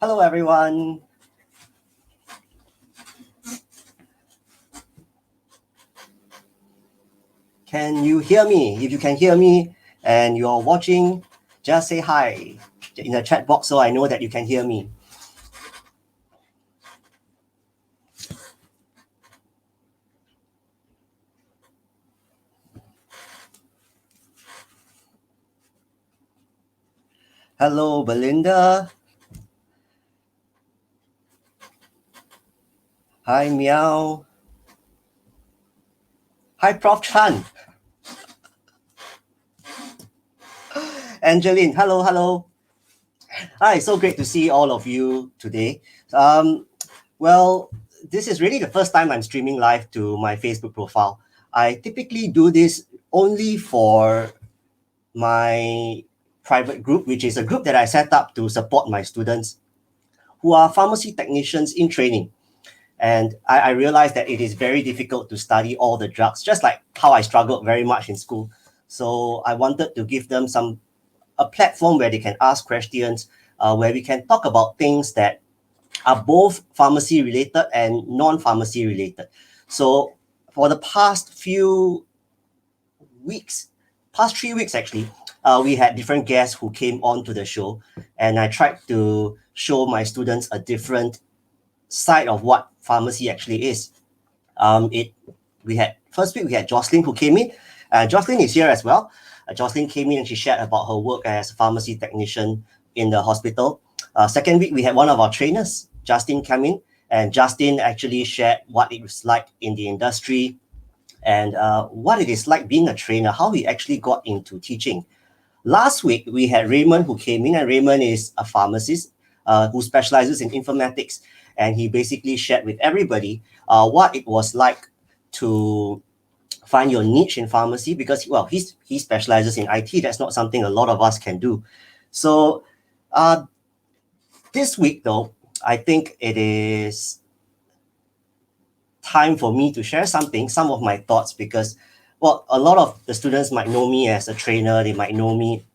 Hello, everyone. Can you hear me? If you can hear me and you're watching, just say hi in the chat box so I know that you can hear me. Hello, Belinda. Hi, Meow. Hi, Prof. Chan. Angeline, hello. Hi, so great to see all of you today. Well, this is really the first time I'm streaming live to my Facebook profile. I typically do this only for my private group, which is a group that I set up to support my students who are pharmacy technicians in training. And I realized that it is very difficult to study all the drugs, just like how I struggled very much in school. So I wanted to give them a platform where they can ask questions, where we can talk about things that are both pharmacy related and non-pharmacy related. So for the past 3 weeks actually, we had different guests who came on to the show, and I tried to show my students a different side of what pharmacy actually is. We had first week we had Jocelyn who came in. Jocelyn is here as well. Jocelyn came in and she shared about her work as a pharmacy technician in the hospital. Second week we had one of our trainers, Justin, come in, and Justin actually shared what it was like in the industry and what it is like being a trainer, how he actually got into teaching. Last week we had Raymond who came in, and Raymond is a pharmacist who specializes in informatics, and he basically shared with everybody what it was like to find your niche in pharmacy, because he specializes in IT. That's not something a lot of us can do. So this week though, I think it is time for me to share some of my thoughts, because a lot of the students might know me as a trainer, they might know me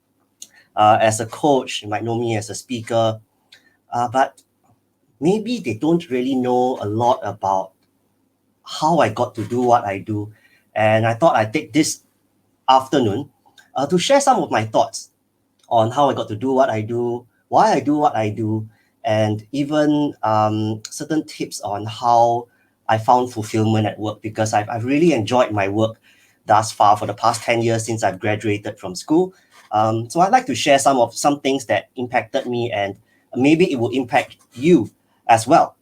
as a coach, they might know me as a speaker, but maybe they don't really know a lot about how I got to do what I do. And I thought I'd take this afternoon to share some of my thoughts on how I got to do what I do, why I do what I do, and even certain tips on how I found fulfillment at work, because I've really enjoyed my work thus far for the past 10 years since I've graduated from school. So I'd like to share some things that impacted me, and maybe it will impact you as well.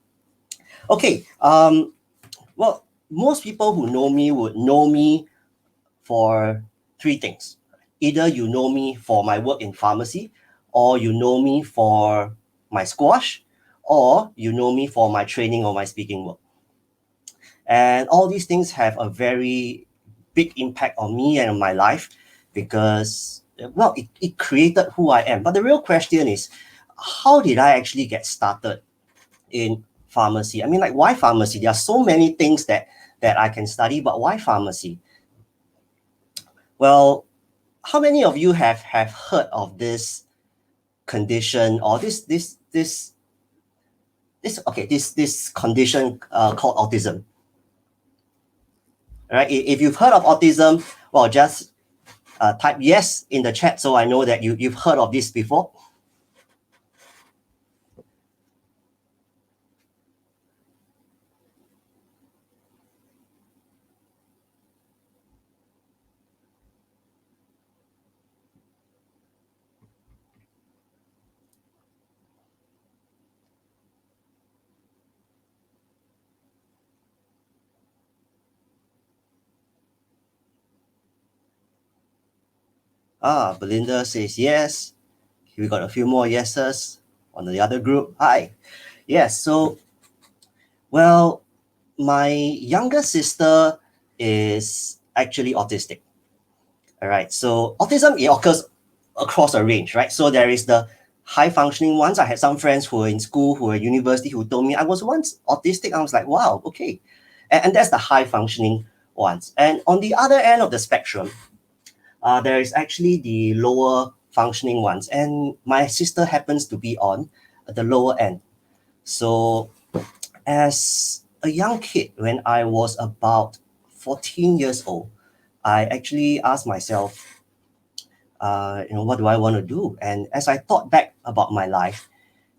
Okay, most people who know me would know me for three things. Either you know me for my work in pharmacy, or you know me for my squash, or you know me for my training or my speaking work. And all these things have a very big impact on me and on my life, because it created who I am. But the real question is, how did I actually get started in pharmacy? I mean, like, why pharmacy? There are so many things that I can study, but why pharmacy? Well, how many of you have heard of this condition, or this condition called autism? All right, if you've heard of autism, well, just type yes in the chat so I know that you've heard of this before. Belinda says yes. We got a few more yeses on the other group. Hi. Yes, so, well, my younger sister is actually autistic. All right, so autism, it occurs across a range, right? So there is the high functioning ones. I had some friends who were in school, who were university, who told me I was once autistic. I was like, wow, okay. And that's the high functioning ones. And on the other end of the spectrum, there is actually the lower functioning ones. And my sister happens to be on the lower end. So as a young kid, when I was about 14 years old, I actually asked myself, what do I want to do? And as I thought back about my life,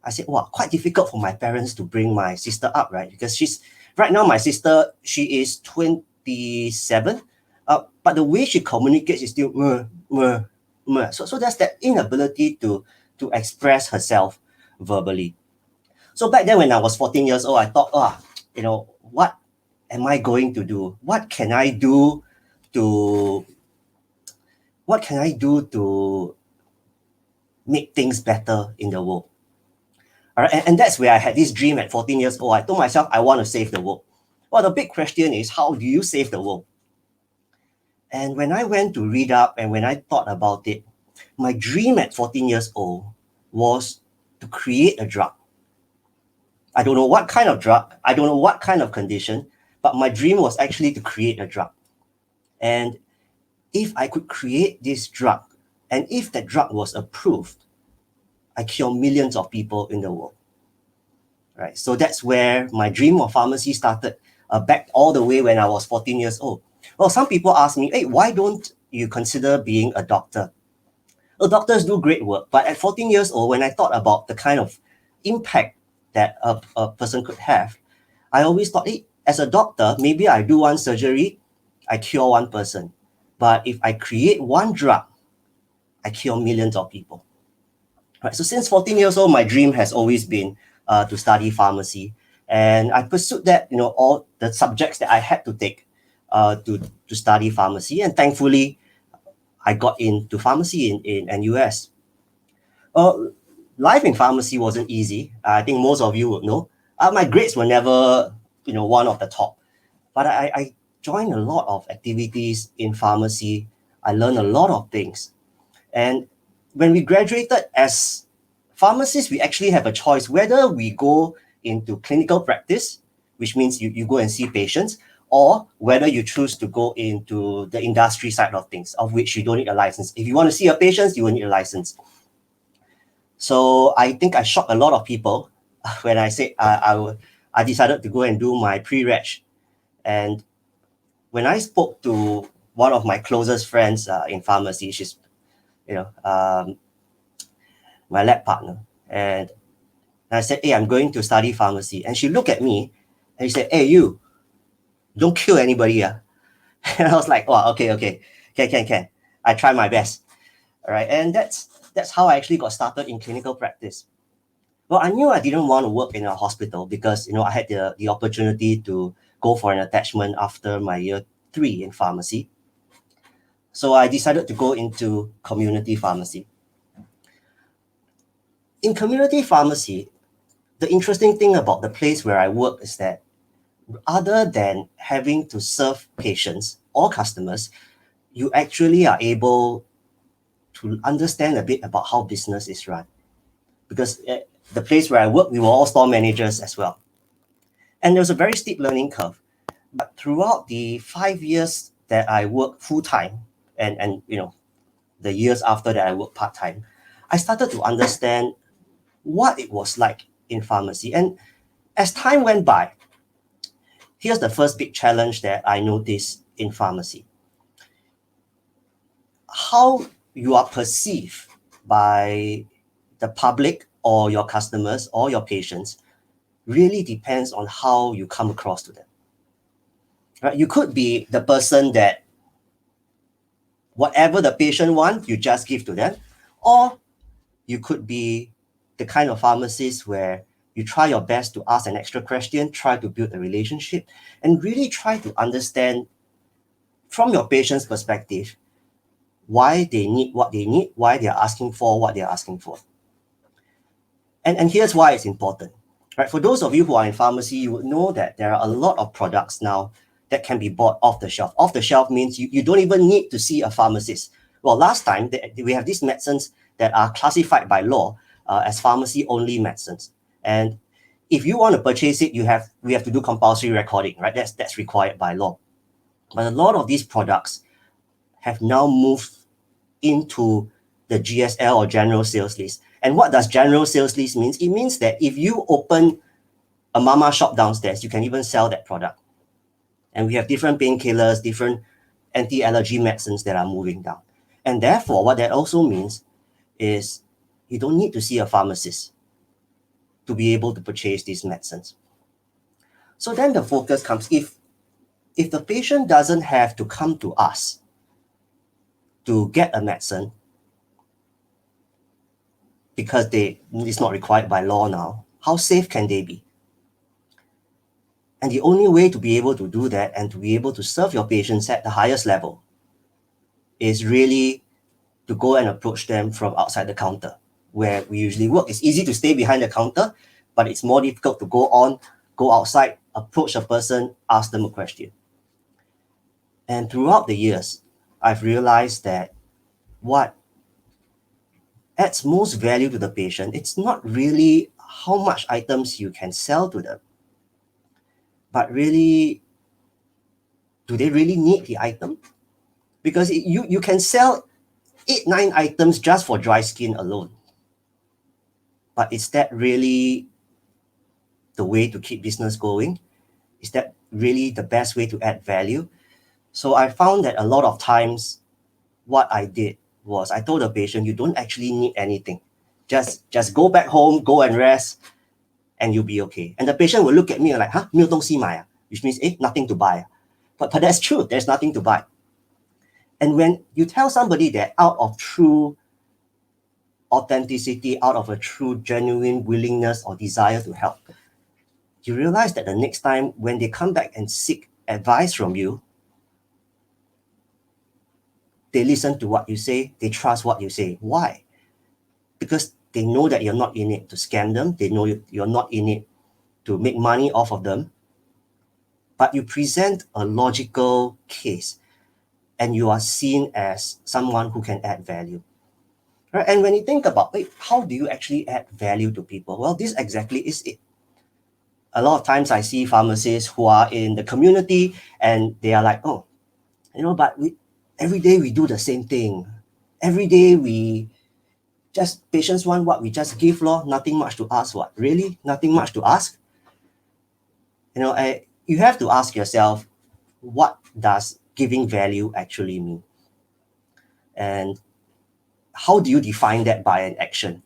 I said, wow, quite difficult for my parents to bring my sister up, right? Because right now, my sister, she is 27, but the way she communicates is still, meh, meh, meh. So there's that inability to express herself verbally. So back then, when I was 14 years old, I thought, what am I going to do? To, what can I do to make things better in the world? All right, and that's where I had this dream at 14 years old. I told myself I want to save the world. Well, the big question is, how do you save the world? And when I went to read up and when I thought about it, my dream at 14 years old was to create a drug. I don't know what kind of drug, I don't know what kind of condition, but my dream was actually to create a drug. And if I could create this drug, and if that drug was approved, I cure millions of people in the world. Right. So that's where my dream of pharmacy started, back all the way when I was 14 years old. Well, some people ask me, hey, why don't you consider being a doctor? Well, doctors do great work, but at 14 years old, when I thought about the kind of impact that a person could have, I always thought, hey, as a doctor, maybe I do one surgery, I cure one person. But if I create one drug, I cure millions of people. Right. So since 14 years old, my dream has always been to study pharmacy. And I pursued that, all the subjects that I had to take to study pharmacy. And thankfully, I got into pharmacy in NUS. Life in pharmacy wasn't easy. I think most of you would know. My grades were never, one of the top. But I joined a lot of activities in pharmacy. I learned a lot of things. And when we graduated as pharmacists, we actually have a choice whether we go into clinical practice, which means you go and see patients, or whether you choose to go into the industry side of things, of which you don't need a license. If you want to see your patients, you will need a license. So I think I shocked a lot of people when I said I decided to go and do my pre-reg. And when I spoke to one of my closest friends in pharmacy, she's my lab partner, and I said, hey, I'm going to study pharmacy. And she looked at me and she said, hey, you don't kill anybody. And I was like, oh, okay. Can. I try my best. All right. And that's how I actually got started in clinical practice. Well, I knew I didn't want to work in a hospital because, I had the opportunity to go for an attachment after my year 3 in pharmacy. So I decided to go into community pharmacy. In community pharmacy, the interesting thing about the place where I work is that other than having to serve patients or customers, you actually are able to understand a bit about how business is run. Because at the place where I work, we were all store managers as well. And there was a very steep learning curve. But throughout the 5 years that I worked full-time and the years after that I worked part-time, I started to understand what it was like in pharmacy. And as time went by, here's the first big challenge that I noticed in pharmacy. How you are perceived by the public or your customers or your patients really depends on how you come across to them. Right? You could be the person that whatever the patient wants, you just give to them, or you could be the kind of pharmacist where you try your best to ask an extra question, try to build a relationship, and really try to understand from your patient's perspective why they need what they need, why they're asking for what they're asking for. And here's why it's important. Right? For those of you who are in pharmacy, you would know that there are a lot of products now that can be bought off the shelf. Off the shelf means you don't even need to see a pharmacist. Well, last time, we have these medicines that are classified by law as pharmacy-only medicines. And if you want to purchase it, we have to do compulsory recording, right? That's required by law. But a lot of these products have now moved into the GSL or general sales list. And what does general sales list means? It means that if you open a mama shop downstairs, you can even sell that product. And we have different painkillers, different anti-allergy medicines that are moving down. And therefore, what that also means is you don't need to see a pharmacist to be able to purchase these medicines. So then the focus comes, if the patient doesn't have to come to us to get a medicine because it's not required by law now, how safe can they be? And the only way to be able to do that and to be able to serve your patients at the highest level is really to go and approach them from outside the counter where we usually work. It's easy to stay behind the counter, but it's more difficult to go outside, approach a person, ask them a question. And throughout the years, I've realized that what adds most value to the patient, it's not really how much items you can sell to them, but really, do they really need the item? Because you can sell 8-9 items just for dry skin alone. But is that really the way to keep business going? Is that really the best way to add value? So I found that a lot of times what I did was I told the patient, you don't actually need anything. Just go back home, go and rest, and you'll be okay. And the patient will look at me like, huh, 没有东西买啊? Which means, nothing to buy. But that's true, there's nothing to buy. And when you tell somebody that out of true authenticity, out of a true genuine willingness or desire to help, you realize that the next time when they come back and seek advice from you, they listen to what you say, they trust what you say. Why? Because they know that you're not in it to scam them, they know you're not in it to make money off of them, but you present a logical case and you are seen as someone who can add value. Right? And when you think about, how do you actually add value to people? Well, this exactly is it. A lot of times I see pharmacists who are in the community and they are like, but every day we do the same thing. Every day patients want what we just give, nothing much to ask. What? Really? Nothing much to ask? You have to ask yourself, what does giving value actually mean? And how do you define that by an action?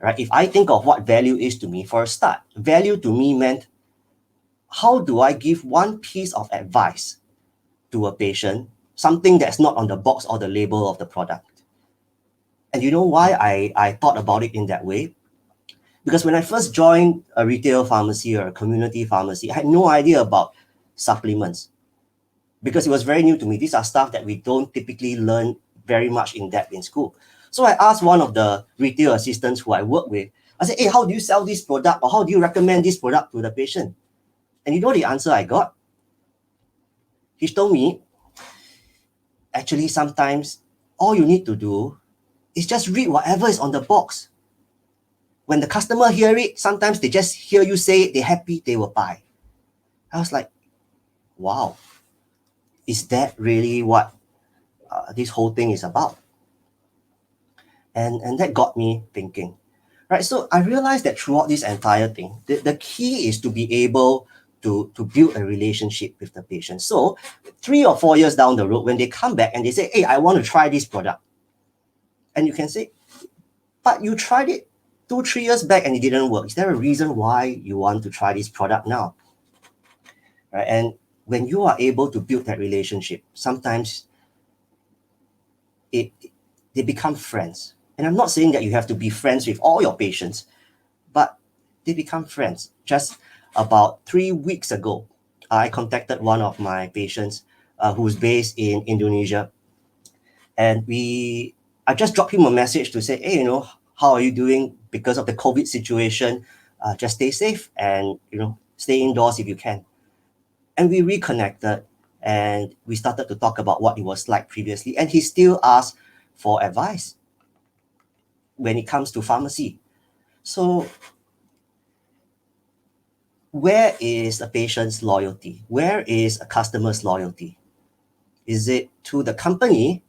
Right? If I think of what value is to me, for a start, value to me meant, how do I give one piece of advice to a patient, something that's not on the box or the label of the product? And you know why I thought about it in that way? Because when I first joined a retail pharmacy or a community pharmacy, I had no idea about supplements because it was very new to me. These are stuff that we don't typically learn very much in depth in school. So I asked one of the retail assistants who I work with, I said, how do you sell this product, or how do you recommend this product to the patient? And you know the answer I got? He told me, actually, sometimes all you need to do is just read whatever is on the box. When the customer hear it, sometimes they just hear you say it, they're happy, they will buy. I was like, wow, is that really what this whole thing is about? And that got me thinking, right? So I realized that throughout this entire thing, the key is to be able to build a relationship with the patient. So 3 or 4 years down the road, when they come back and they say, hey, I want to try this product. And you can say, but you tried it 2-3 years back and it didn't work. Is there a reason why you want to try this product now? Right? And when you are able to build that relationship, sometimes they become friends. And I'm not saying that you have to be friends with all your patients, but they become friends. Just about 3 weeks ago, I contacted one of my patients who's based in Indonesia. And I just dropped him a message to say, hey, how are you doing because of the COVID situation? Just stay safe and, stay indoors if you can. And we reconnected and we started to talk about what it was like previously. And he still asked for advice when it comes to pharmacy. So where is a patient's loyalty? Where is a customer's loyalty? Is it to the company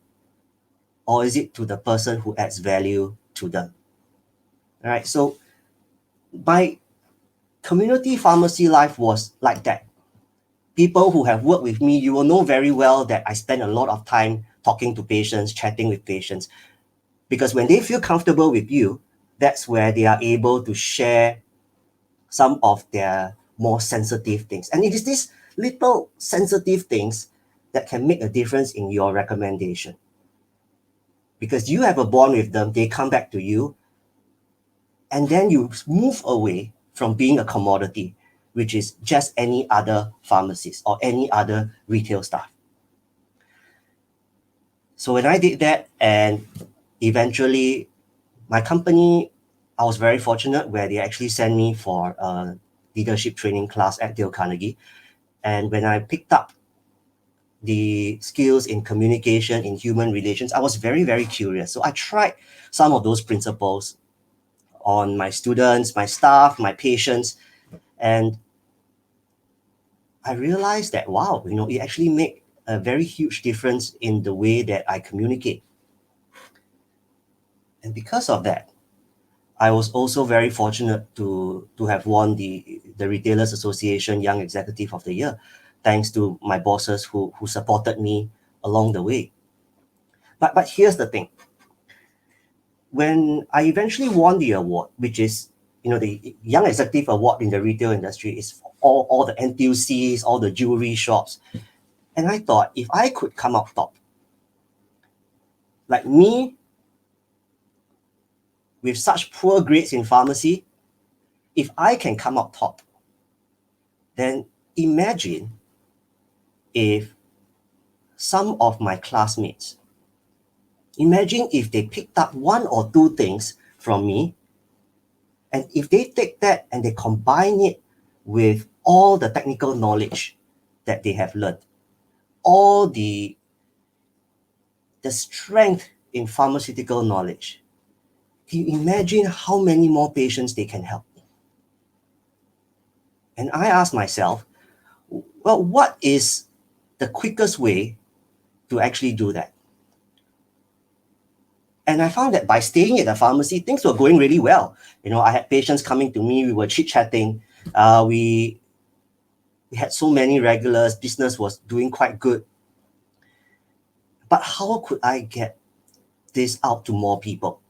or is it to the person who adds value to them? All right. So my community pharmacy life was like that. People who have worked with me, you will know very well that I spend a lot of time talking to patients, chatting with patients, because when they feel comfortable with you, that's where they are able to share some of their more sensitive things. And it is these little sensitive things that can make a difference in your recommendation. Because you have a bond with them, they come back to you, and then you move away from being a commodity, which is just any other pharmacist or any other retail staff. So when I did that, and eventually my company, I was very fortunate where they actually sent me for a leadership training class at Dale Carnegie. And when I picked up the skills in communication, in human relations, I was very, very curious. So I tried some of those principles on my students, my staff, my patients, and I realized that, wow, it actually made a very huge difference in the way that I communicate. And because of that, I was also very fortunate to have won the Retailers Association Young Executive of the Year, thanks to my bosses who supported me along the way. But here's the thing. When I eventually won the award, which is the Young Executive Award in the retail industry, is for all the NTUCs, all the jewelry shops. And I thought, if I could come out top, like me, with such poor grades in pharmacy, if I can come out top, then imagine if some of my classmates, imagine if they picked up one or two things from me, and if they take that and they combine it with all the technical knowledge that they have learned, all the strength in pharmaceutical knowledge, can you imagine how many more patients they can help? And I asked myself, well, what is the quickest way to actually do that? And I found that by staying at the pharmacy, things were going really well. I had patients coming to me, we were chit-chatting, we had so many regulars, business was doing quite good. But how could I get this out to more people?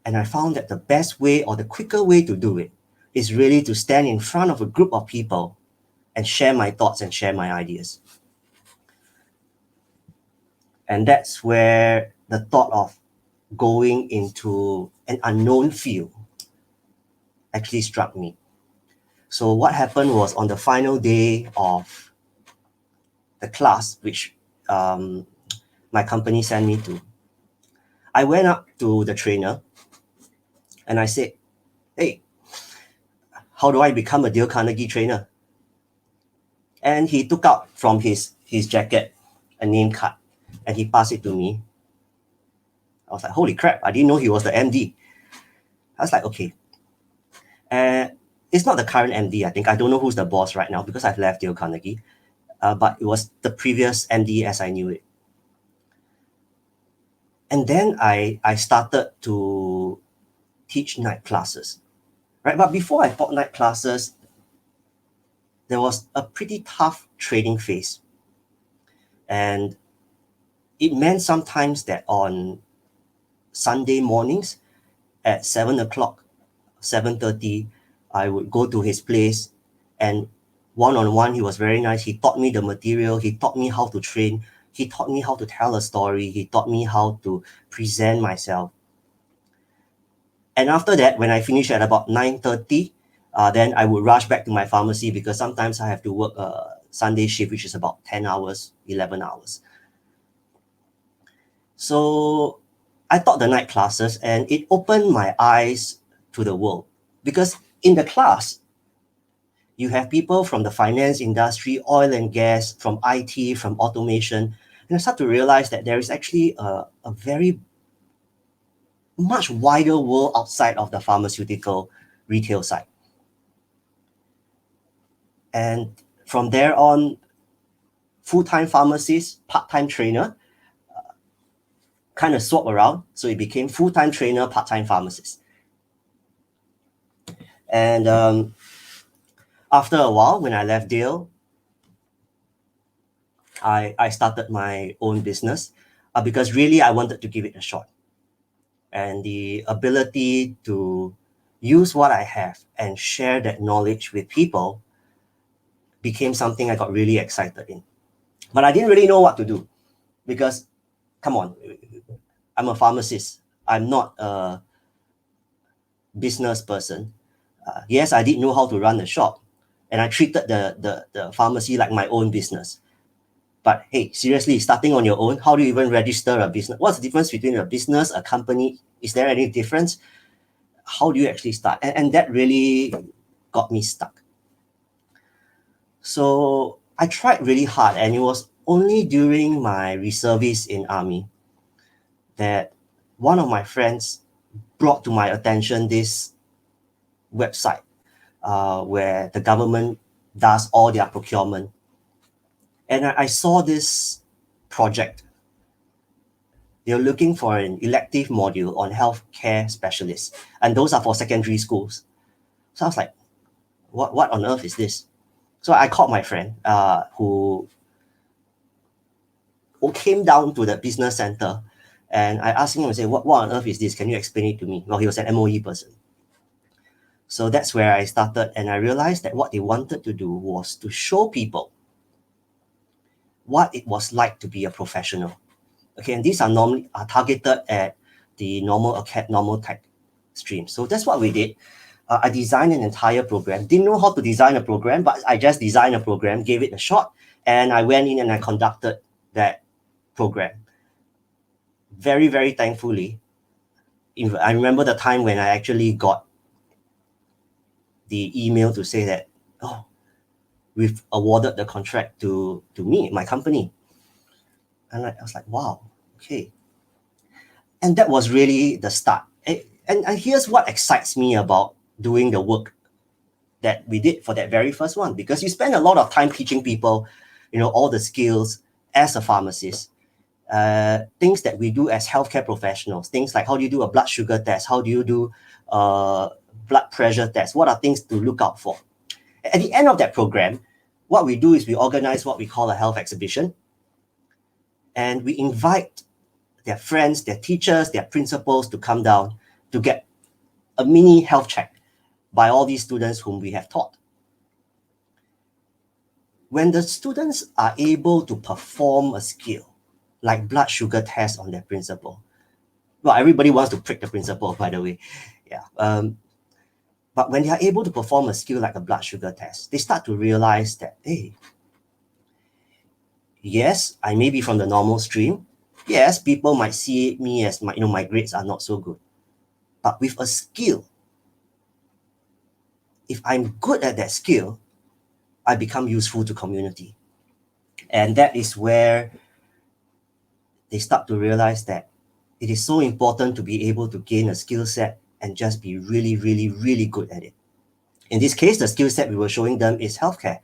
And I found that the best way or the quicker way to do it is really to stand in front of a group of people and share my thoughts and share my ideas. And that's where the thought of going into an unknown field actually struck me. So what happened was, on the final day of the class, which my company sent me to, I went up to the trainer and I said, hey, how do I become a Dale Carnegie trainer? And he took out from his jacket a name card and he passed it to me. I was like, holy crap, I didn't know he was the MD. I was like, okay. It's not the current MD, I think. I don't know who's the boss right now because I've left Dale Carnegie. But it was the previous MD as I knew it. And then I started to teach night classes, right? But before I taught night classes, there was a pretty tough training phase. And it meant sometimes that on Sunday mornings at 7 o'clock, 7:30, I would go to his place, and one-on-one, he was very nice. He taught me the material. He taught me how to train. He taught me how to tell a story. He taught me how to present myself. And after that, when I finished at about 9:30, then I would rush back to my pharmacy because sometimes I have to work a Sunday shift, which is about 10 hours, 11 hours. So I taught the night classes and it opened my eyes to the world, because in the class, you have people from the finance industry, oil and gas, from IT, from automation, and I start to realize that there is actually a very much wider world outside of the pharmaceutical retail side. And from there on, full-time pharmacist, part-time trainer, kind of swap around. So it became full-time trainer, part-time pharmacist. And after a while, when I left Dale, I started my own business because really I wanted to give it a shot. And the ability to use what I have and share that knowledge with people became something I got really excited in. But I didn't really know what to do because, come on, I'm a pharmacist. I'm not a business person. Yes, I did know how to run a shop, and I treated the pharmacy like my own business. But hey, seriously, starting on your own, how do you even register a business? What's the difference between a business, a company? Is there any difference? How do you actually start? And that really got me stuck. So I tried really hard, and it was only during my reservice in Army that one of my friends brought to my attention this website where the government does all their procurement. And I saw this project. They're looking for an elective module on healthcare specialists, and those are for secondary schools. So I was like, what on earth is this? So I called my friend who came down to the business center, and I asked him, I said, what on earth is this? Can you explain it to me? Well, he was an MOE person. So that's where I started, and I realized that what they wanted to do was to show people what it was like to be a professional. Okay, and these are normally targeted at the normal tech stream. So that's what we did. I designed an entire program. Didn't know how to design a program, but I just designed a program, gave it a shot, and I went in and I conducted that program. Very, very thankfully, I remember the time when I actually got the email to say that, oh, we've awarded the contract to me, my company. And I was like, wow, okay. And that was really the start. And here's what excites me about doing the work that we did for that very first one, because you spend a lot of time teaching people, all the skills as a pharmacist, things that we do as healthcare professionals, things like how do you do a blood sugar test, how do you do blood pressure test, what are things to look out for. At the end of that program, what we do is we organize what we call a health exhibition, and we invite their friends, their teachers, their principals to come down to get a mini health check by all these students whom we have taught. When the students are able to perform a skill, like blood sugar test on their principal, well, everybody wants to prick the principal, by the way. Yeah. But when they are able to perform a skill like a blood sugar test, they start to realize that, hey, yes, I may be from the normal stream. Yes, people might see me as my grades are not so good. But with a skill, if I'm good at that skill, I become useful to community. And that is where they start to realize that it is so important to be able to gain a skill set and just be really, really, really good at it. In this case, the skill set we were showing them is healthcare.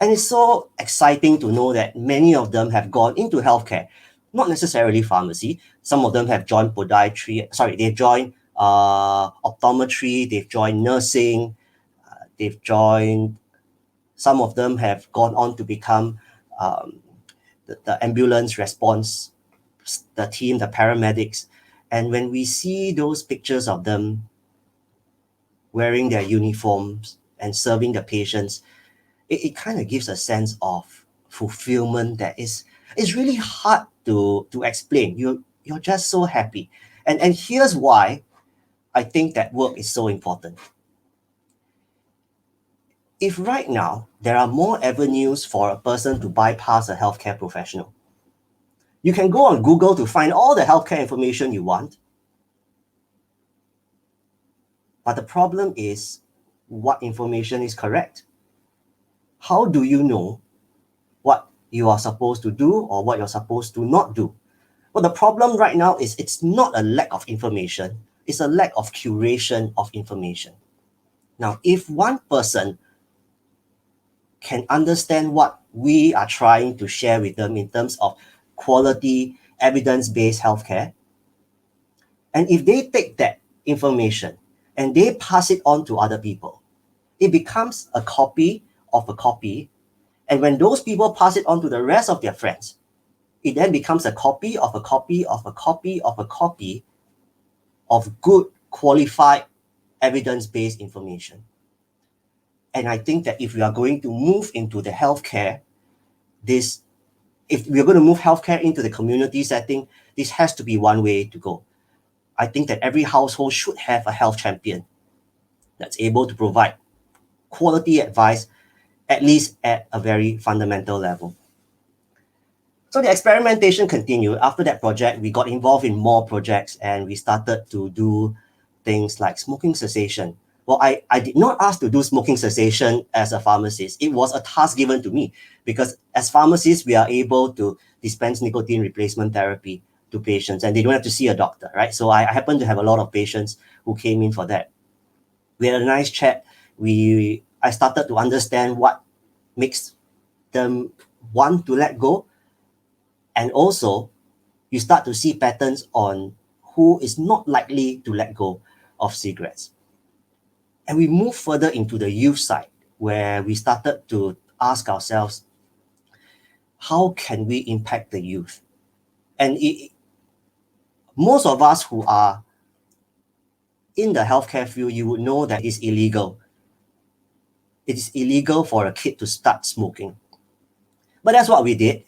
And it's so exciting to know that many of them have gone into healthcare, not necessarily pharmacy. Some of them have joined they've joined optometry, they've joined nursing, some of them have gone on to become the ambulance response, the team, the paramedics. And when we see those pictures of them wearing their uniforms and serving the patients, it kind of gives a sense of fulfillment that is really hard to explain. You're just so happy. And here's why I think that work is so important. If right now there are more avenues for a person to bypass a healthcare professional, you can go on Google to find all the healthcare information you want. But the problem is what information is correct. How do you know what you are supposed to do or what you're supposed to not do? Well, the problem right now is it's not a lack of information, it's a lack of curation of information. Now, if one person can understand what we are trying to share with them in terms of quality evidence-based healthcare. And if they take that information and they pass it on to other people, it becomes a copy of a copy. And when those people pass it on to the rest of their friends, it then becomes a copy of a copy of a copy of a copy of good, qualified, evidence-based information. And I think that if we are going to move into the healthcare, if we're going to move healthcare into the community setting, this has to be one way to go. I think that every household should have a health champion that's able to provide quality advice, at least at a very fundamental level. So the experimentation continued. After that project, we got involved in more projects and we started to do things like smoking cessation. Well, I did not ask to do smoking cessation as a pharmacist. It was a task given to me because as pharmacists, we are able to dispense nicotine replacement therapy to patients and they don't have to see a doctor, right? So I happen to have a lot of patients who came in for that. We had a nice chat. I started to understand what makes them want to let go. And also, you start to see patterns on who is not likely to let go of cigarettes. And we move further into the youth side, where we started to ask ourselves, how can we impact the youth? And most of us who are in the healthcare field, you would know that it's illegal. It is illegal for a kid to start smoking. But that's what we did.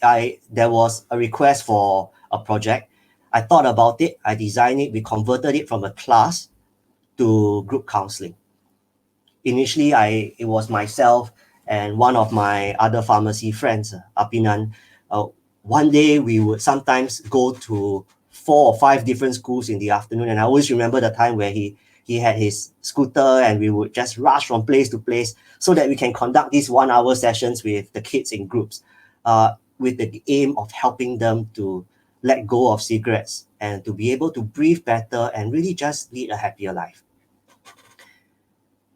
There was a request for a project. I thought about it. I designed it. We converted it from a class to group counseling. Initially, it was myself and one of my other pharmacy friends, Apinan. One day, we would sometimes go to 4 or 5 different schools in the afternoon. And I always remember the time where he had his scooter and we would just rush from place to place so that we can conduct these 1-hour sessions with the kids in groups. With the aim of helping them to let go of cigarettes and to be able to breathe better and really just lead a happier life.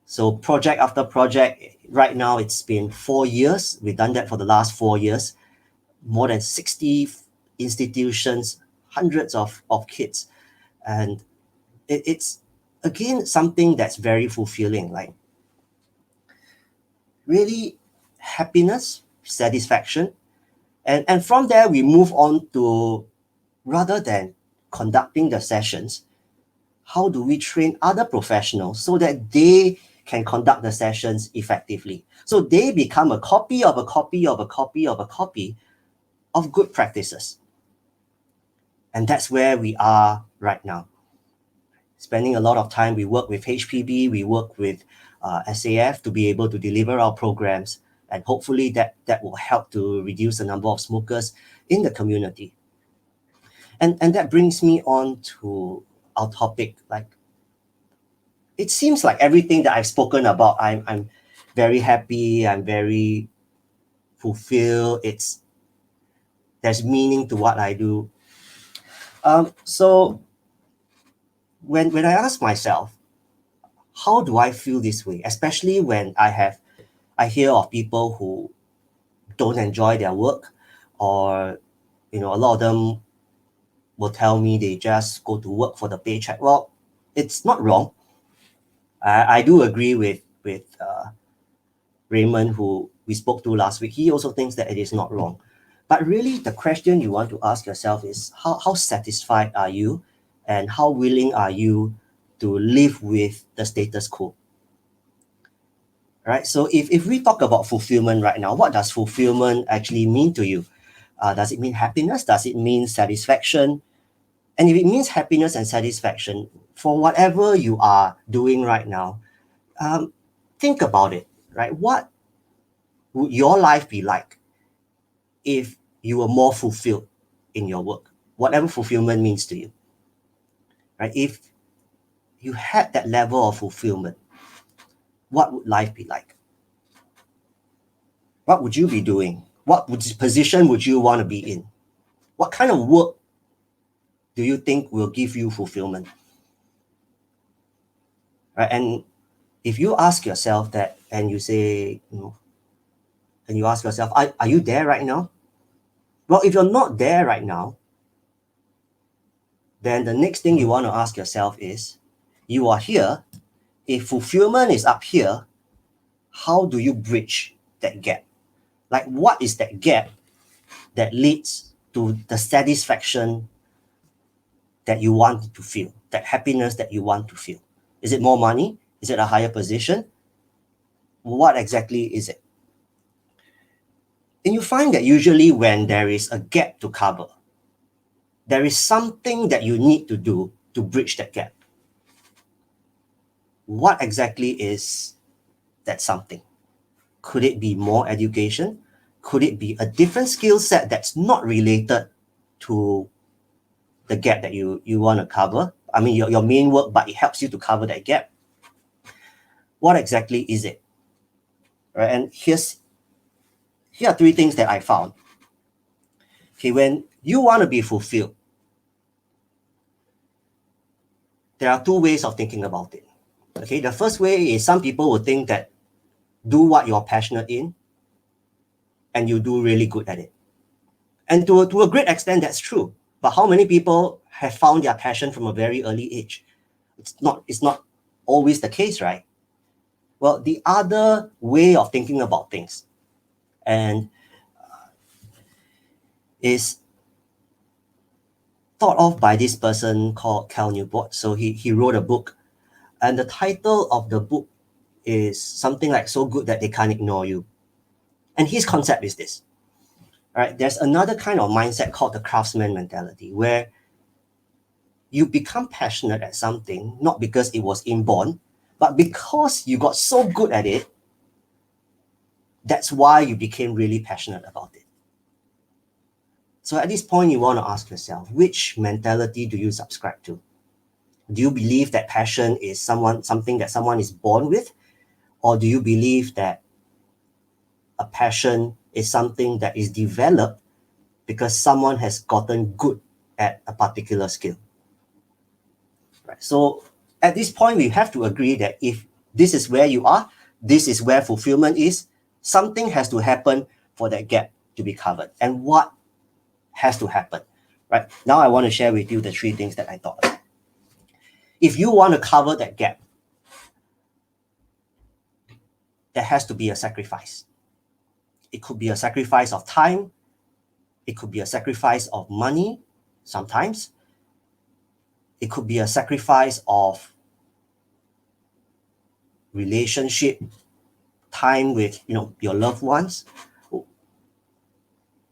So project after project, right now it's been 4 years. We've done that for the last 4 years. More than 60 institutions, hundreds of kids. And it's, again, something that's very fulfilling, like really happiness, satisfaction. And from there, we move on to, rather than conducting the sessions, how do we train other professionals so that they can conduct the sessions effectively? So they become a copy of a copy of a copy of a copy of good practices. And that's where we are right now. Spending a lot of time, we work with HPB, we work with SAF to be able to deliver our programs. And hopefully that will help to reduce the number of smokers in the community. And that brings me on to our topic. Like, it seems like everything that I've spoken about, I'm very happy, I'm very fulfilled. There's meaning to what I do. So when I ask myself, how do I feel this way? Especially when I hear of people who don't enjoy their work, or a lot of them will tell me they just go to work for the paycheck. Well, it's not wrong. I do agree with Raymond, who we spoke to last week. He also thinks that it is not wrong. But really, the question you want to ask yourself is, how satisfied are you, and how willing are you to live with the status quo? Right? So if we talk about fulfillment right now, what does fulfillment actually mean to you? Does it mean happiness? Does it mean satisfaction? And if it means happiness and satisfaction, for whatever you are doing right now, think about it, right? What would your life be like if you were more fulfilled in your work? Whatever fulfillment means to you, right? If you had that level of fulfillment, what would life be like? What would you be doing? What position would you want to be in? What kind of work do you think will give you fulfillment? Right? And if you ask yourself that, and you say, and you ask yourself, are you there right now? Well, if you're not there right now, then the next thing you want to ask yourself is, you are here, if fulfillment is up here, how do you bridge that gap? Like, what is that gap that leads to the satisfaction that you want to feel, that happiness that you want to feel? Is it more money? Is it a higher position? What exactly is it? And you find that usually when there is a gap to cover, there is something that you need to do to bridge that gap. What exactly is that something? Could it be more education? Could it be a different skill set that's not related to the gap that you want to cover? I mean, your main work, but it helps you to cover that gap. What exactly is it? Right? And here are three things that I found. Okay, when you want to be fulfilled, there are two ways of thinking about it. Okay, the first way is some people will think that do what you're passionate in and you do really good at it. And to a great extent, that's true. But how many people have found their passion from a very early age? It's not always the case, right? Well, the other way of thinking about things and is thought of by this person called Cal Newport. So he wrote a book, and the title of the book is something like "So Good That They Can't Ignore You." And his concept is this, right? There's another kind of mindset called the craftsman mentality, where you become passionate at something not because it was inborn, but because you got so good at it. That's why you became really passionate about it. So at this point, you want to ask yourself, which mentality do you subscribe to? Do you believe that passion is something that someone is born with? Or do you believe that a passion is something that is developed because someone has gotten good at a particular skill? Right. So at this point, we have to agree that if this is where you are, this is where fulfillment is, something has to happen for that gap to be covered. And what has to happen? Right. Now I want to share with you the three things that I thought of. If you want to cover that gap, there has to be a sacrifice. It could be a sacrifice of time. It could be a sacrifice of money sometimes. It could be a sacrifice of relationship, time with your loved ones.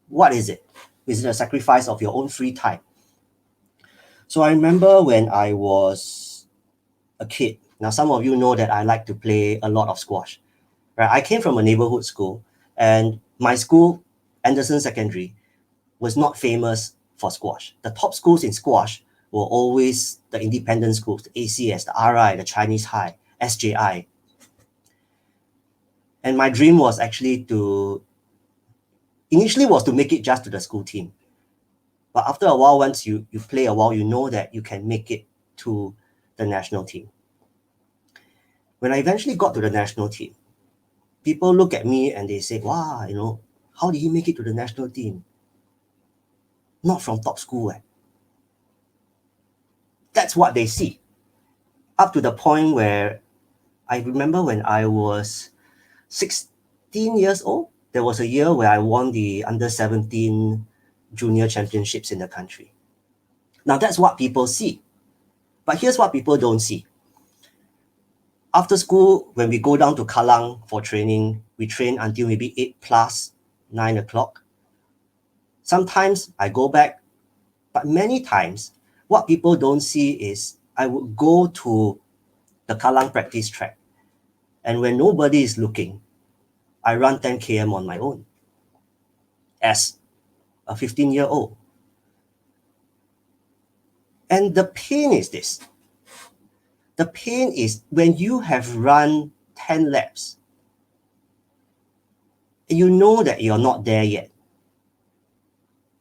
What is it? Is it a sacrifice of your own free time? So I remember when I was a kid. Now, some of you know that I like to play a lot of squash. Right? I came from a neighborhood school, and my school, Anderson Secondary, was not famous for squash. The top schools in squash were always the independent schools, the ACS, the RI, the Chinese High, SJI. And my dream was actually initially was to make it just to the school team. But after a while, once you play a while, you know that you can make it to the national team. When I eventually got to the national team, people look at me and they say, wow, how did he make it to the national team? Not from top school. That's what they see. Up to the point where I remember when I was 16 years old, there was a year where I won the under 17 junior championships in the country. Now that's what people see. But here's what people don't see. After school, when we go down to Kallang for training, we train until maybe 8 plus 9 o'clock. Sometimes I go back, but many times what people don't see is I would go to the Kallang practice track, and when nobody is looking, I run 10 km on my own as a 15-year-old. And the pain is this. The pain is when you have run 10 laps, and you know that you're not there yet.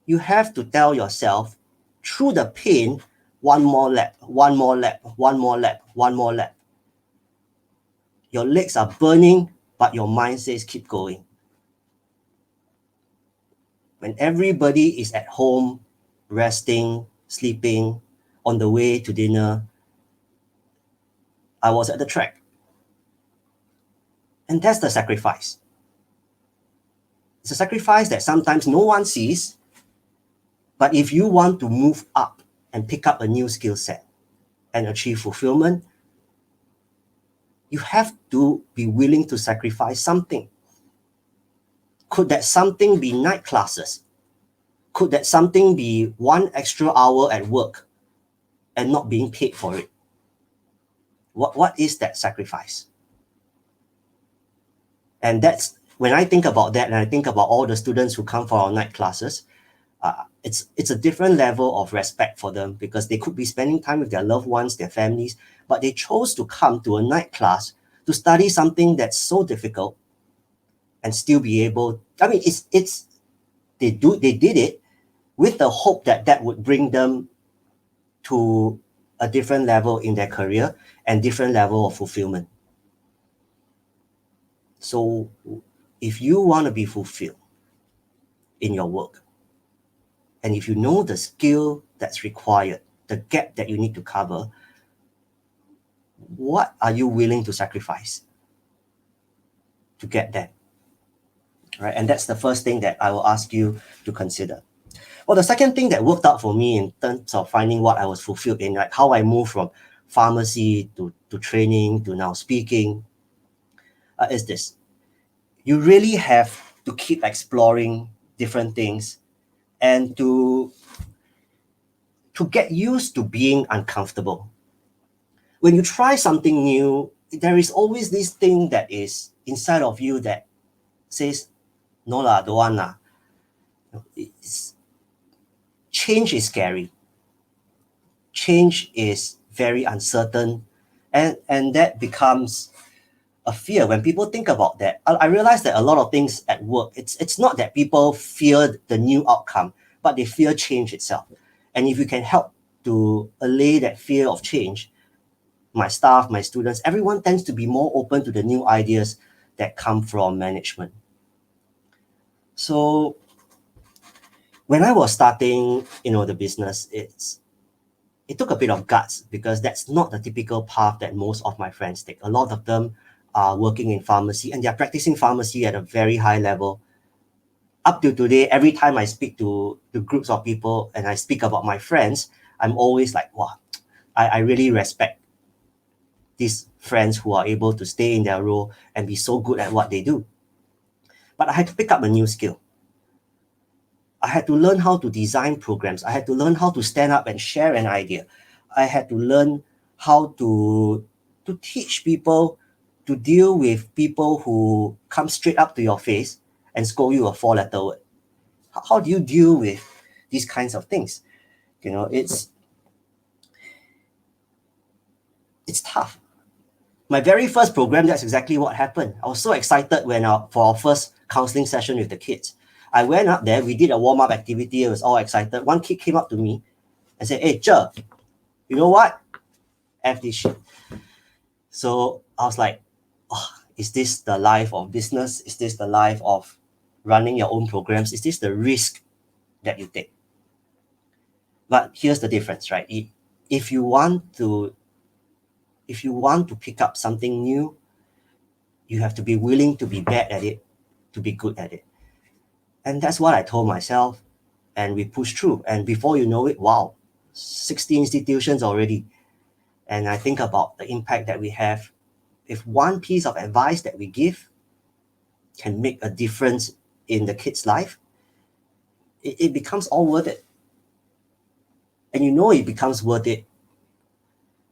You have to tell yourself through the pain, one more lap, one more lap, one more lap, one more lap. Your legs are burning, but your mind says keep going. When everybody is at home, resting, sleeping, on the way to dinner, I was at the track. And that's the sacrifice. It's a sacrifice that sometimes no one sees, but if you want to move up and pick up a new skill set and achieve fulfillment, you have to be willing to sacrifice something. Could that something be night classes? Could that something be 1 extra hour at work and not being paid for it? What is that sacrifice? And that's when I think about that, and I think about all the students who come for our night classes, it's a different level of respect for them, because they could be spending time with their loved ones, their families, but they chose to come to a night class to study something that's so difficult and still be able. I mean, they did it with the hope that that would bring them to a different level in their career and different level of fulfillment. So if you want to be fulfilled in your work, and if you know the skill that's required, the gap that you need to cover, what are you willing to sacrifice to get that? Right? And that's the first thing that I will ask you to consider. Well, the second thing that worked out for me in terms of finding what I was fulfilled in, like how I moved from pharmacy to training to now speaking, is this. You really have to keep exploring different things and to get used to being uncomfortable. When you try something new, there is always this thing that is inside of you that says, no lah, don't want lah. Change is scary. Change is very uncertain. And that becomes a fear. When people think about that, I realize that a lot of things at work, it's not that people fear the new outcome, but they fear change itself. And if you can help to allay that fear of change, my staff, my students, everyone tends to be more open to the new ideas that come from management. So when I was starting, the business, it took a bit of guts, because that's not the typical path that most of my friends take. A lot of them are working in pharmacy, and they're practicing pharmacy at a very high level. Up to today, every time I speak to groups of people and I speak about my friends, I'm always like, wow, I really respect these friends who are able to stay in their role and be so good at what they do. But I had to pick up a new skill. I had to learn how to design programs. I had to learn how to stand up and share an idea. I had to learn how to teach people to deal with people who come straight up to your face and scold you a 4-letter word. How do you deal with these kinds of things? It's tough. My very first program, that's exactly what happened. I was so excited for our first counseling session with the kids. I went up there, we did a warm-up activity, I was all excited. One kid came up to me and said, hey, Che, you know what? F this shit. So I was like, oh, is this the life of business? Is this the life of running your own programs? Is this the risk that you take? But here's the difference, right? If you want to pick up something new, you have to be willing to be bad at it, to be good at it. And that's what I told myself, and we pushed through. And before you know it, wow, 60 institutions already. And I think about the impact that we have. If one piece of advice that we give can make a difference in the kid's life, it becomes all worth it. And it becomes worth it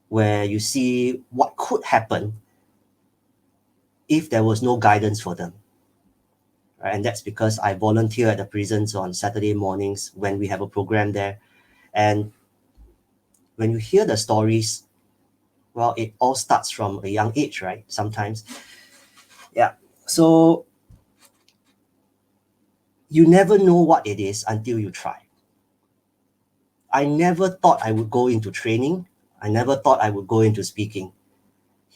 where you see what could happen if there was no guidance for them. And that's because I volunteer at the prisons on Saturday mornings when we have a program there. And when you hear the stories, well, it all starts from a young age, right? Sometimes. Yeah. So you never know what it is until you try. I never thought I would go into training. I never thought I would go into speaking.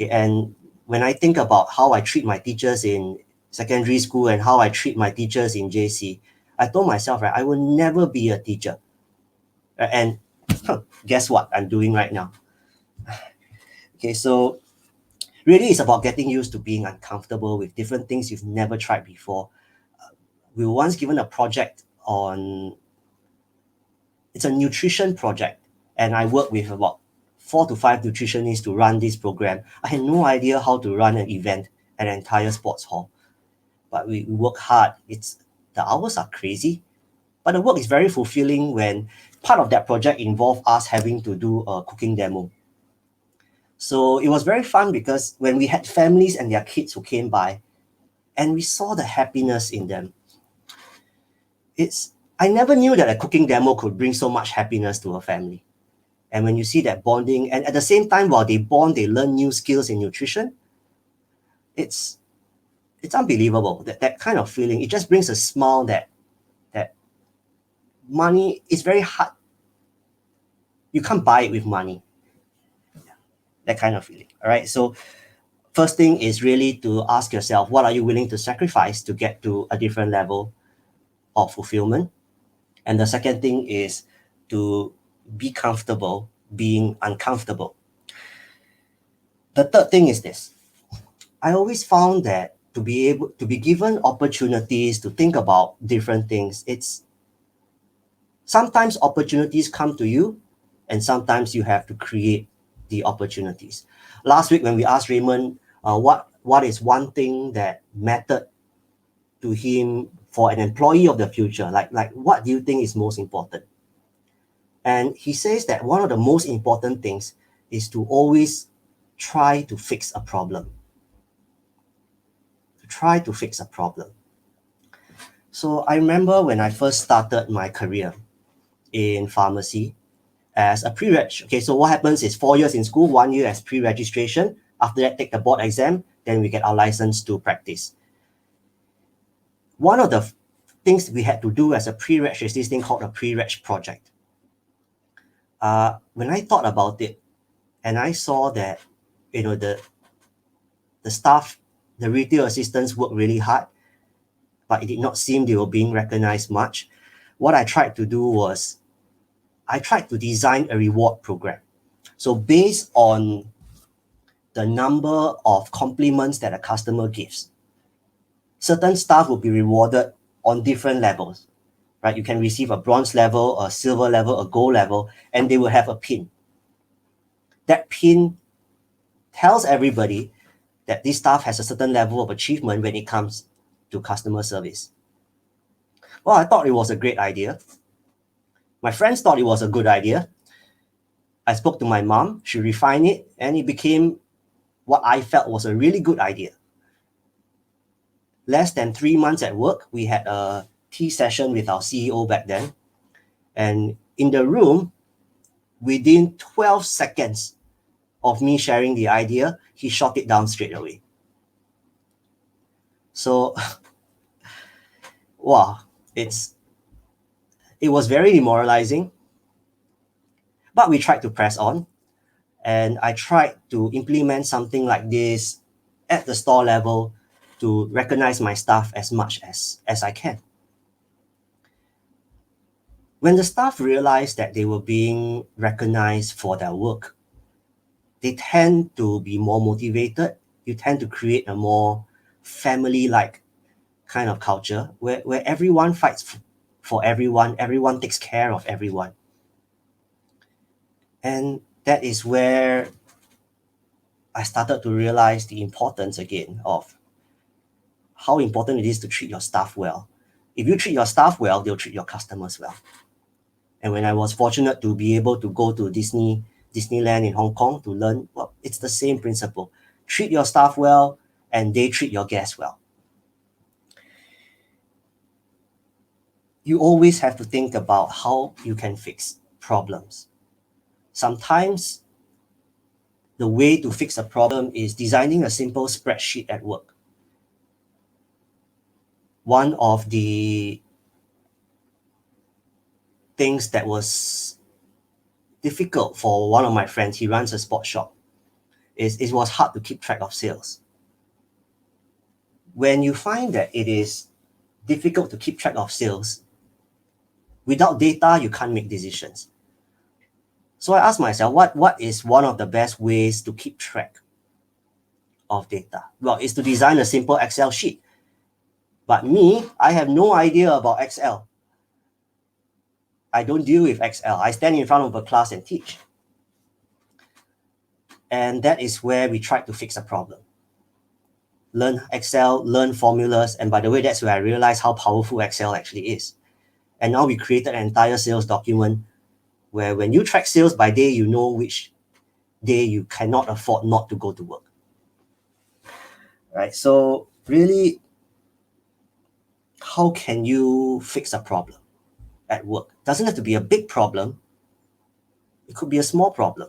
And when I think about how I treat my teachers in secondary school and how I treat my teachers in JC, I told myself, right, I will never be a teacher. And Guess what I'm doing right now? Okay, so really it's about getting used to being uncomfortable with different things you've never tried before. We were once given a project on, it's a nutrition project, and I work with about 4 to 5 nutritionists to run this program. I had no idea how to run an event at an entire sports hall, but we work hard. The hours are crazy, but the work is very fulfilling when part of that project involved us having to do a cooking demo. So it was very fun because when we had families and their kids who came by and we saw the happiness in them, I never knew that a cooking demo could bring so much happiness to a family. And when you see that bonding, and at the same time, while they bond, they learn new skills in nutrition, it's unbelievable. That kind of feeling, it just brings a smile that money is very hard. You can't buy it with money. That kind of feeling. All right. So first thing is really to ask yourself, what are you willing to sacrifice to get to a different level of fulfillment? And the second thing is to be comfortable being uncomfortable. The third thing is this. I always found that to be given opportunities to think about different things, it's sometimes opportunities come to you and sometimes you have to create the opportunities. Last week when we asked Raymond what is one thing that mattered to him for an employee of the future, like what do you think is most important? And he says that one of the most important things is to always try to fix a problem. Try to fix a problem. So I remember when I first started my career in pharmacy as a pre-reg. Okay, so what happens is 4 years in school, 1 year as pre-registration. After that, take the board exam, then we get our license to practice. One of the things we had to do as a pre-reg is this thing called a pre-reg project. When I thought about it, and I saw that, the staff, the retail assistants worked really hard, but it did not seem they were being recognized much. What I tried to do was, I tried to design a reward program. So based on the number of compliments that a customer gives, certain staff will be rewarded on different levels, right? You can receive a bronze level, a silver level, a gold level, and they will have a pin. That pin tells everybody that this staff has a certain level of achievement when it comes to customer service. Well, I thought it was a great idea. My friends thought it was a good idea. I spoke to my mom, she refined it, and it became what I felt was a really good idea. Less than 3 months at work, we had a tea session with our CEO back then. And in the room, within 12 seconds of me sharing the idea, he shot it down straight away. So, wow, it was very demoralizing. But we tried to press on. And I tried to implement something like this at the store level to recognize my staff as much as I can. When the staff realized that they were being recognized for their work, they tend to be more motivated. You tend to create a more family-like kind of culture where everyone fights for everyone, everyone takes care of everyone. And that is where I started to realize the importance again of how important it is to treat your staff well. If you treat your staff well, they'll treat your customers well. And when I was fortunate to be able to go to Disneyland in Hong Kong to learn, well, it's the same principle. Treat your staff well, and they treat your guests well. You always have to think about how you can fix problems. Sometimes the way to fix a problem is designing a simple spreadsheet at work. One of the things that was difficult for one of my friends, he runs a sports shop, is it was hard to keep track of sales. When you find that it is difficult to keep track of sales, without data, you can't make decisions. So I asked myself, what is one of the best ways to keep track of data? Well, it's to design a simple Excel sheet. But me, I have no idea about Excel. I don't deal with Excel. I stand in front of a class and teach. And that is where we tried to fix a problem. Learn Excel, learn formulas. And by the way, that's where I realized how powerful Excel actually is. And now we created an entire sales document where when you track sales by day, you know which day you cannot afford not to go to work. Right? So really, how can you fix a problem at work? Doesn't have to be a big problem. It could be a small problem.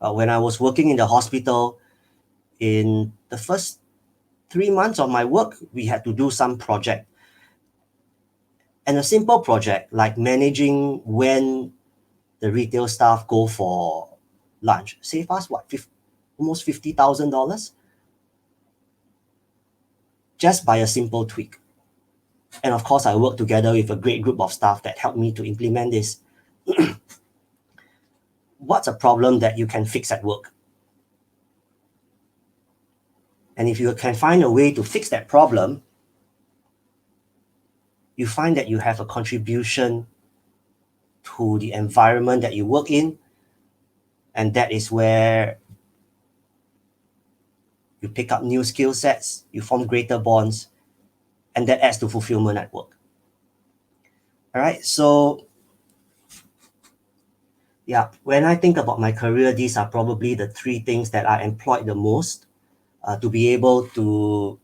When I was working in the hospital, in the first 3 months of my work, we had to do some project. And a simple project like managing when the retail staff go for lunch save us almost $50,000 just by a simple tweak. And of course, I worked together with a great group of staff that helped me to implement this. What's a problem that you can fix at work? And if you can find a way to fix that problem, you find that you have a contribution to the environment that you work in. And that is where you pick up new skill sets, you form greater bonds, and that adds to fulfillment at work. All right, so yeah, when I think about my career, these are probably the 3 things that I employed the most to be able to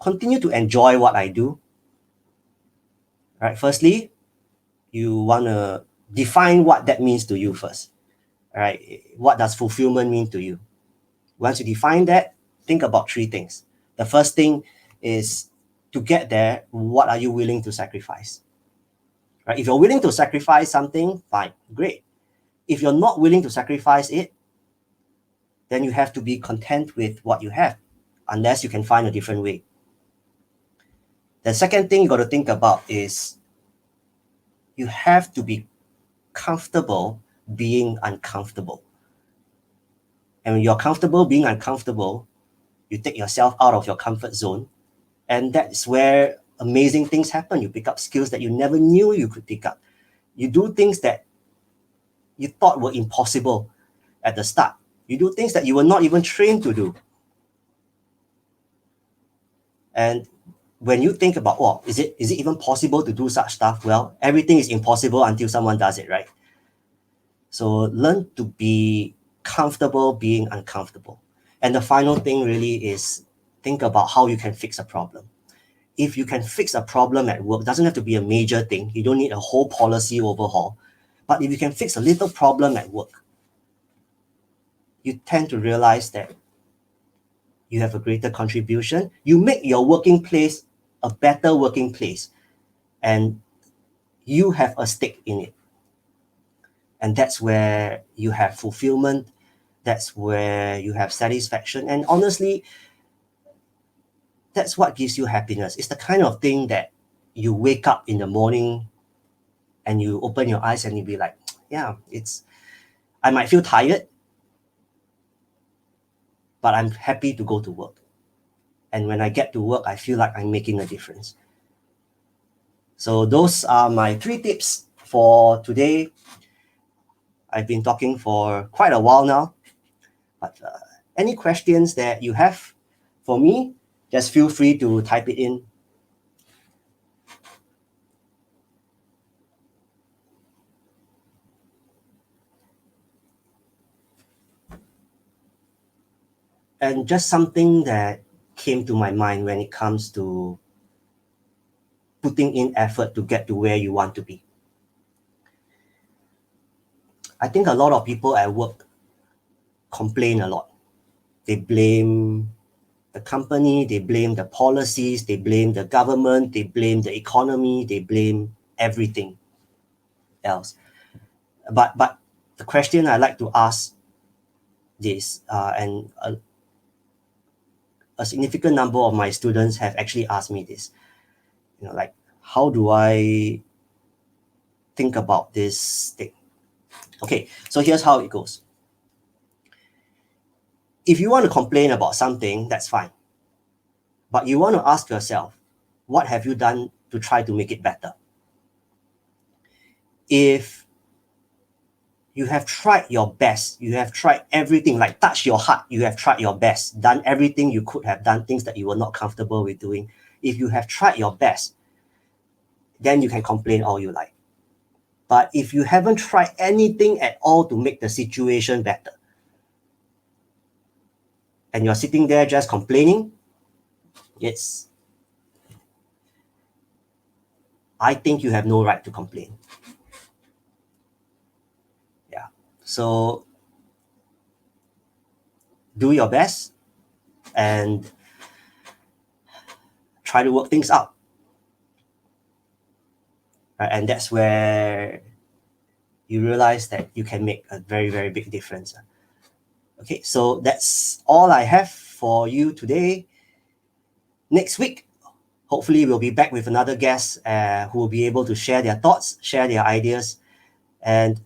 continue to enjoy what I do. All right, firstly, you want to define what that means to you first. All right, what does fulfillment mean to you? Once you define that, think about 3 things. The first thing is to get there, what are you willing to sacrifice? Right? If you're willing to sacrifice something, fine, great. If you're not willing to sacrifice it, then you have to be content with what you have, unless you can find a different way. The second thing you got to think about is you have to be comfortable being uncomfortable. And when you're comfortable being uncomfortable, you take yourself out of your comfort zone. And that's where amazing things happen. You pick up skills that you never knew you could pick up. You do things that you thought were impossible at the start. You do things that you were not even trained to do. And when you think about, oh, is it even possible to do such stuff? Well, everything is impossible until someone does it, right? So learn to be comfortable being uncomfortable. And the final thing really is think about how you can fix a problem. If you can fix a problem at work, doesn't have to be a major thing. You don't need a whole policy overhaul. But if you can fix a little problem at work, you tend to realize that you have a greater contribution. You make your working place a better working place, and you have a stake in it. And that's where you have fulfillment. That's where you have satisfaction. And honestly, that's what gives you happiness. It's the kind of thing that you wake up in the morning and you open your eyes and you be like, yeah, I might feel tired, but I'm happy to go to work. And when I get to work, I feel like I'm making a difference. So those are my 3 tips for today. I've been talking for quite a while now, but any questions that you have for me, just feel free to type it in. And just something that came to my mind when it comes to putting in effort to get to where you want to be. I think a lot of people at work complain a lot. They blame the company, they blame the policies, they blame the government, they blame the economy, they blame everything else. But the question I like to ask this, and a significant number of my students have actually asked me this, like, how do I think about this thing? Okay, so here's how it goes. If you want to complain about something, that's fine. But you want to ask yourself, what have you done to try to make it better? If you have tried your best, you have tried everything, like touch your heart, you have tried your best, done everything you could have done, things that you were not comfortable with doing. If you have tried your best, then you can complain all you like. But if you haven't tried anything at all to make the situation better, and you're sitting there just complaining, I think you have no right to complain. Yeah. So do your best and try to work things out. Right? And that's where you realize that you can make a very, very big difference. Okay, so that's all I have for you today. Next week, hopefully we'll be back with another guest who will be able to share their thoughts, share their ideas. And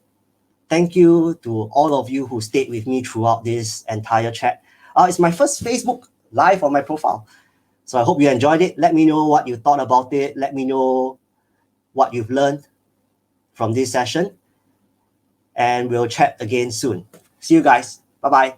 thank you to all of you who stayed with me throughout this entire chat. It's my first Facebook Live on my profile. So I hope you enjoyed it. Let me know what you thought about it. Let me know what you've learned from this session. And we'll chat again soon. See you guys. Bye-bye.